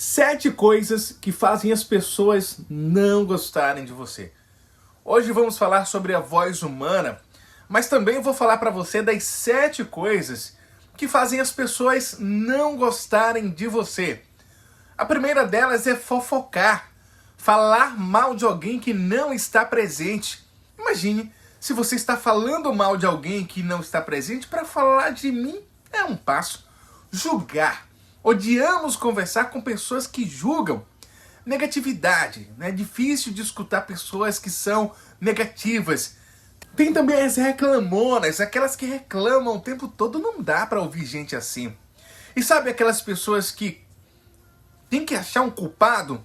7 coisas que fazem as pessoas não gostarem de você. Hoje vamos falar sobre a voz humana, mas também vou falar para você das 7 coisas que fazem as pessoas não gostarem de você. A primeira delas é fofocar, falar mal de alguém que não está presente. Imagine se você está falando mal de alguém que não está presente. Para falar de mim é um passo. Julgar. Odiamos conversar com pessoas que julgam. Negatividade. É difícil de escutar pessoas que são negativas. Tem também as reclamonas, aquelas que reclamam o tempo todo. Não dá para ouvir gente assim. E sabe aquelas pessoas que tem que achar um culpado?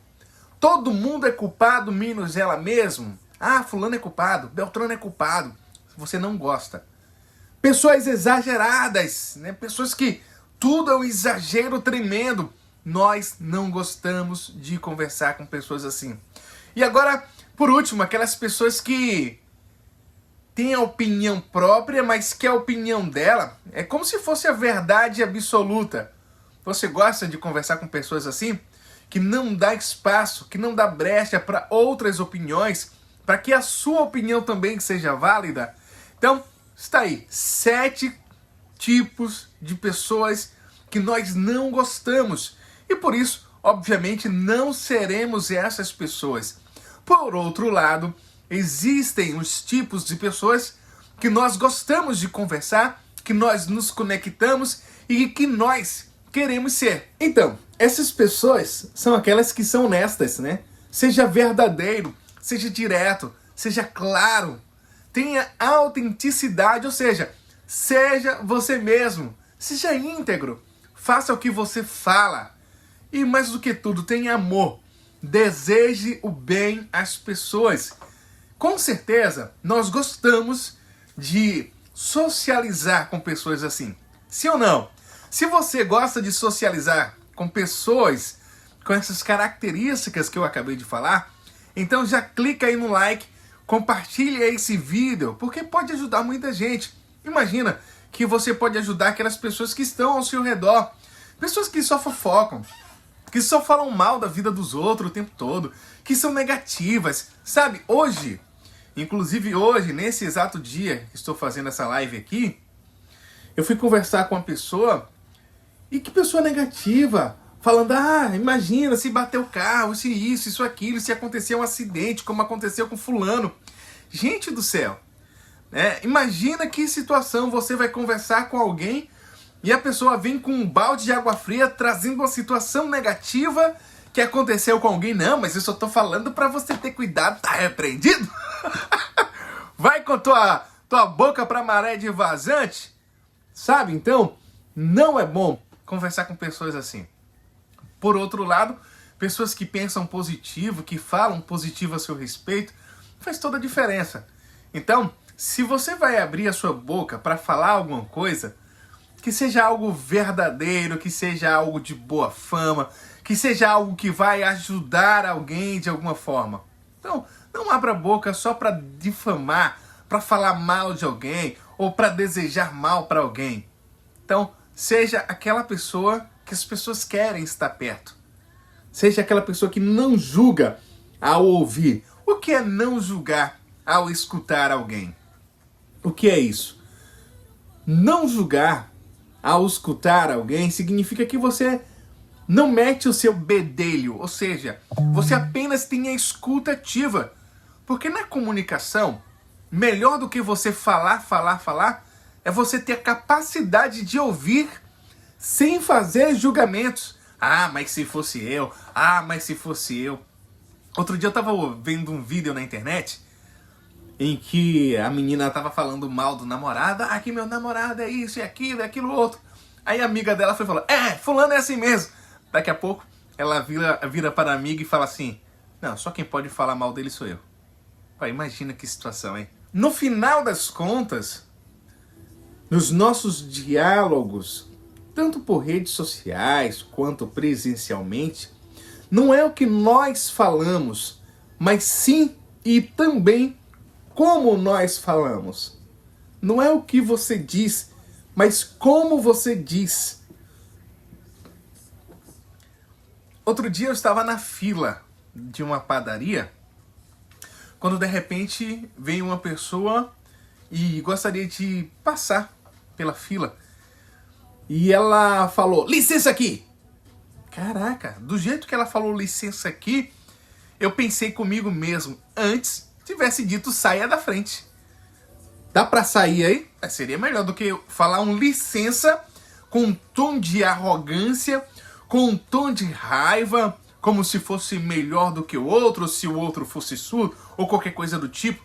Todo mundo é culpado, menos ela mesma. Ah, fulano é culpado, Beltrano é culpado. Você não gosta. Pessoas exageradas, né? Pessoas que tudo é um exagero tremendo. Nós não gostamos de conversar com pessoas assim. E agora, por último, aquelas pessoas que têm a opinião própria, mas que a opinião dela é como se fosse a verdade absoluta. Você gosta de conversar com pessoas assim? Que não dá espaço, que não dá brecha para outras opiniões, para que a sua opinião também seja válida? Então, está aí, 7 tipos de pessoas que nós não gostamos. E por isso, obviamente, não seremos essas pessoas. Por outro lado, existem os tipos de pessoas que nós gostamos de conversar, que nós nos conectamos e que nós queremos ser. Então, essas pessoas são aquelas que são honestas, né? Seja verdadeiro, seja direto, seja claro. Tenha autenticidade, ou seja, seja você mesmo. Seja íntegro. Faça o que você fala. E mais do que tudo, tenha amor. Deseje o bem às pessoas. Com certeza, nós gostamos de socializar com pessoas assim. Sim ou não? Se você gosta de socializar com pessoas com essas características que eu acabei de falar, então já clica aí no like, compartilha esse vídeo, porque pode ajudar muita gente. Imagina que você pode ajudar aquelas pessoas que estão ao seu redor, pessoas que só fofocam, que só falam mal da vida dos outros o tempo todo, que são negativas. Sabe, hoje, inclusive hoje, nesse exato dia que estou fazendo essa live aqui, eu fui conversar com uma pessoa, e que pessoa negativa, falando, imagina se bater o carro, se isso, aquilo, se acontecer um acidente, como aconteceu com fulano. Gente do céu, né? Imagina que situação você vai conversar com alguém e a pessoa vem com um balde de água fria trazendo uma situação negativa que aconteceu com alguém. Não, mas eu só tô falando pra você ter cuidado, tá repreendido? Vai com tua boca pra maré de vazante, sabe? Então, não é bom conversar com pessoas assim. Por outro lado, pessoas que pensam positivo, que falam positivo a seu respeito, faz toda a diferença. Então, se você vai abrir a sua boca para falar alguma coisa, que seja algo verdadeiro, que seja algo de boa fama, que seja algo que vai ajudar alguém de alguma forma. Então, não abra a boca só para difamar, para falar mal de alguém ou para desejar mal para alguém. Então, seja aquela pessoa que as pessoas querem estar perto. Seja aquela pessoa que não julga ao ouvir. O que é não julgar ao escutar alguém? O que é isso? Não julgar ao escutar alguém significa que você não mete o seu bedelho, ou seja, você apenas tem a escuta ativa. Porque na comunicação, melhor do que você falar, é você ter a capacidade de ouvir sem fazer julgamentos. Mas se fosse eu. Mas se fosse eu. Outro dia eu tava vendo um vídeo na internet em que a menina tava falando mal do namorado. Que meu namorado é isso, é aquilo outro. Aí a amiga dela foi falar, fulano é assim mesmo. Daqui a pouco ela vira para a amiga e fala assim, não, só quem pode falar mal dele sou eu. Imagina que situação, hein? No final das contas, nos nossos diálogos, tanto por redes sociais quanto presencialmente, não é o que nós falamos, mas sim e também como nós falamos. Não é o que você diz, mas como você diz. Outro dia eu estava na fila de uma padaria, quando de repente veio uma pessoa e gostaria de passar pela fila. E ela falou, licença aqui! Caraca, do jeito que ela falou licença aqui, eu pensei comigo mesmo, antes tivesse dito saia da frente. Dá pra sair aí? Seria melhor do que falar um licença com um tom de arrogância, com um tom de raiva, como se fosse melhor do que o outro, se o outro fosse surdo, ou qualquer coisa do tipo.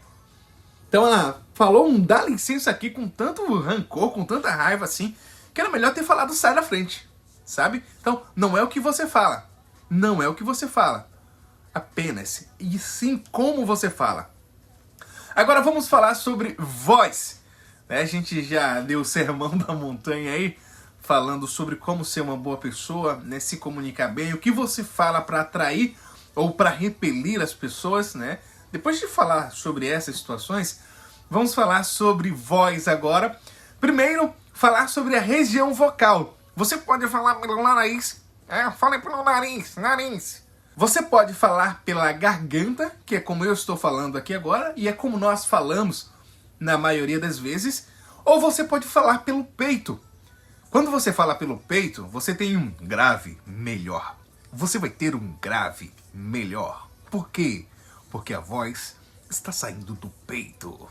Então ela falou um dá licença aqui com tanto rancor, com tanta raiva assim, que era melhor ter falado sai da frente, sabe? Então, não é o que você fala. Não é o que você fala. Apenas. E sim como você fala. Agora vamos falar sobre voz. A gente já deu o sermão da montanha aí, falando sobre como ser uma boa pessoa, né? Se comunicar bem, o que você fala para atrair ou para repelir as pessoas, né? Depois de falar sobre essas situações, vamos falar sobre voz agora. Primeiro, falar sobre a região vocal. Você pode falar pelo nariz. Fale pelo nariz. Você pode falar pela garganta, que é como eu estou falando aqui agora, e é como nós falamos na maioria das vezes. Ou você pode falar pelo peito. Quando você fala pelo peito, você tem um grave melhor. Você vai ter um grave melhor. Por quê? Porque a voz está saindo do peito.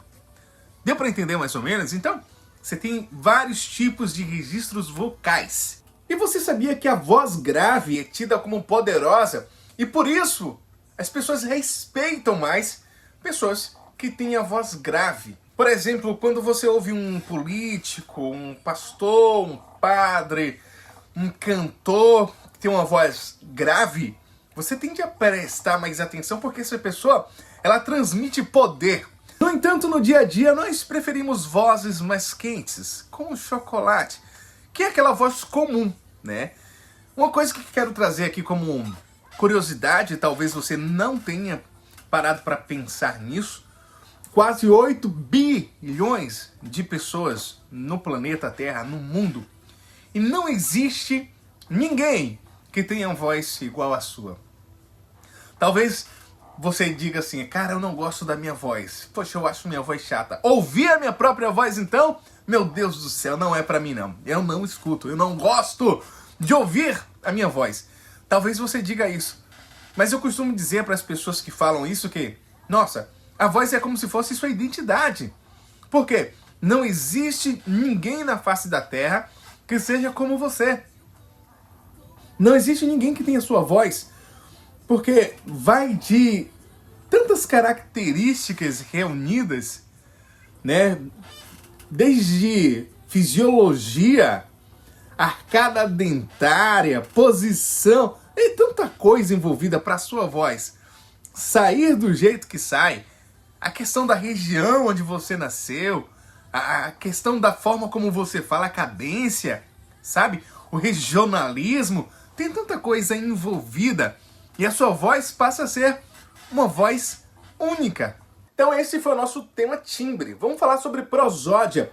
Deu para entender mais ou menos? Então, você tem vários tipos de registros vocais. E você sabia que a voz grave é tida como poderosa e por isso as pessoas respeitam mais pessoas que têm a voz grave? Por exemplo, quando você ouve um político, um pastor, um padre, um cantor que tem uma voz grave, você tende a prestar mais atenção porque essa pessoa, ela transmite poder. No entanto, no dia a dia, nós preferimos vozes mais quentes, como chocolate, que é aquela voz comum, né? Uma coisa que quero trazer aqui como curiosidade, talvez você não tenha parado para pensar nisso, quase 8 bilhões de pessoas no planeta Terra, no mundo, e não existe ninguém que tenha uma voz igual à sua. Talvez você diga assim, cara, eu não gosto da minha voz. Poxa, eu acho minha voz chata. Ouvir a minha própria voz, então? Meu Deus do céu, não é pra mim, não. Eu não escuto, eu não gosto de ouvir a minha voz. Talvez você diga isso. Mas eu costumo dizer para as pessoas que falam isso que, nossa, a voz é como se fosse sua identidade. Por quê? Não existe ninguém na face da Terra que seja como você. Não existe ninguém que tenha sua voz. Porque vai de tantas características reunidas, né? Desde fisiologia, arcada dentária, posição, e tanta coisa envolvida para a sua voz sair do jeito que sai. A questão da região onde você nasceu, a questão da forma como você fala, a cadência, sabe? O regionalismo, tem tanta coisa envolvida. E a sua voz passa a ser uma voz única. Então esse foi o nosso tema timbre. Vamos falar sobre prosódia,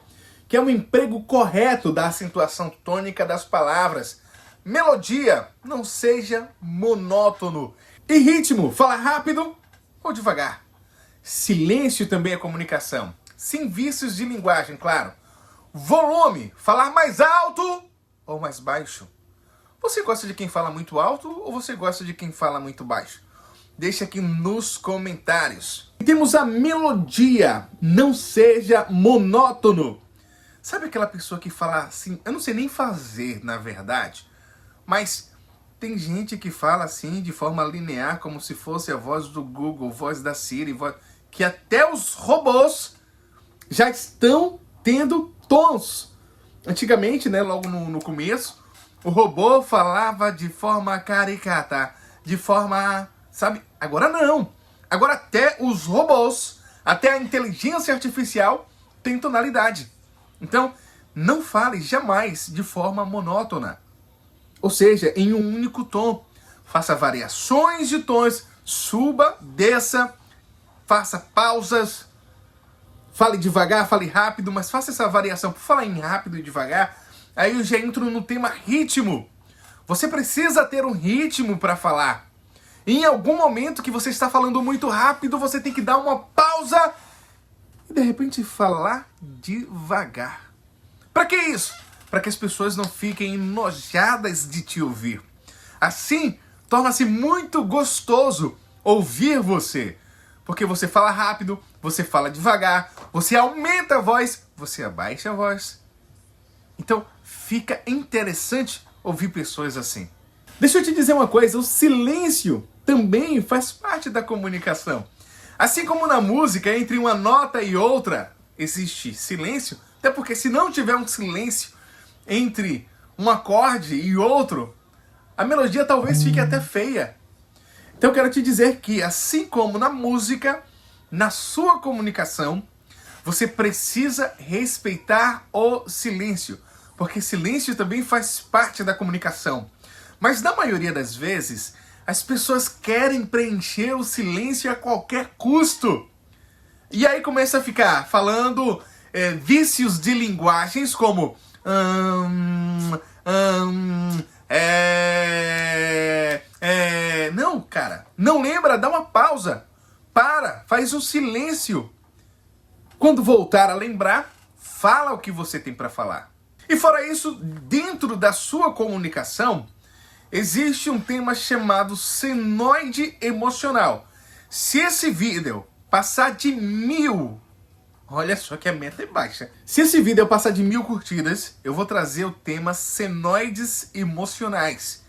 que é um emprego correto da acentuação tônica das palavras. Melodia, não seja monótono. E ritmo, fala rápido ou devagar. Silêncio também é comunicação, sem vícios de linguagem, claro. Volume, falar mais alto ou mais baixo. Você gosta de quem fala muito alto ou você gosta de quem fala muito baixo? Deixa aqui nos comentários. E temos a melodia. Não seja monótono. Sabe aquela pessoa que fala assim, eu não sei nem fazer, na verdade, mas tem gente que fala assim de forma linear, como se fosse a voz do Google, voz da Siri, que até os robôs já estão tendo tons. Antigamente, né, logo no começo, o robô falava de forma caricata, de forma, sabe? Agora não. Agora até os robôs, até a inteligência artificial tem tonalidade. Então, não fale jamais de forma monótona. Ou seja, em um único tom. Faça variações de tons, suba, desça, faça pausas, fale devagar, fale rápido, mas faça essa variação. Por falar em rápido e devagar, aí eu já entro no tema ritmo. Você precisa ter um ritmo para falar. E em algum momento que você está falando muito rápido, você tem que dar uma pausa e de repente falar devagar. Para que isso? Para que as pessoas não fiquem enojadas de te ouvir. Assim, torna-se muito gostoso ouvir você. Porque você fala rápido, você fala devagar, você aumenta a voz, você abaixa a voz. Então, fica interessante ouvir pessoas assim. Deixa eu te dizer uma coisa, o silêncio também faz parte da comunicação. Assim como na música, entre uma nota e outra, existe silêncio, até porque se não tiver um silêncio entre um acorde e outro, a melodia talvez fique até feia. Então eu quero te dizer que, assim como na música, na sua comunicação, você precisa respeitar o silêncio, porque silêncio também faz parte da comunicação. Mas na maioria das vezes, as pessoas querem preencher o silêncio a qualquer custo. E aí começa a ficar falando vícios de linguagens como não, cara, não lembra, dá uma pausa. Para, faz um silêncio. Quando voltar a lembrar, fala o que você tem para falar. E fora isso, dentro da sua comunicação, existe um tema chamado senoide emocional. Se esse vídeo passar de 1000, olha só que a meta é baixa. Se esse vídeo passar de 1000 curtidas, eu vou trazer o tema senoides emocionais.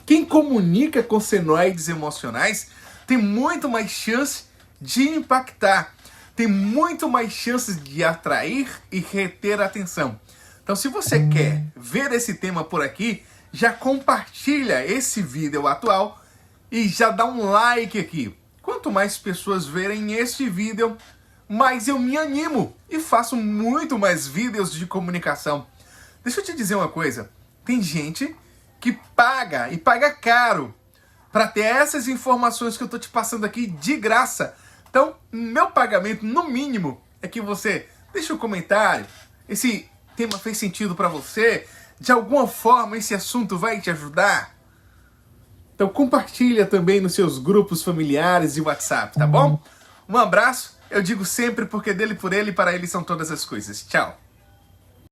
Quem comunica com senoides emocionais tem muito mais chance de impactar, tem muito mais chances de atrair e reter a atenção. Então, se você quer ver esse tema por aqui, já compartilha esse vídeo atual e já dá um like aqui. Quanto mais pessoas verem este vídeo, mais eu me animo e faço muito mais vídeos de comunicação. Deixa eu te dizer uma coisa, tem gente que paga, e paga caro, para ter essas informações que eu estou te passando aqui de graça. Então, meu pagamento, no mínimo, é que você deixe um comentário. Esse tema fez sentido para você? De alguma forma, esse assunto vai te ajudar? Então, compartilha também nos seus grupos familiares e WhatsApp, tá bom? Um abraço, eu digo sempre porque dele, por ele, para ele são todas as coisas. Tchau!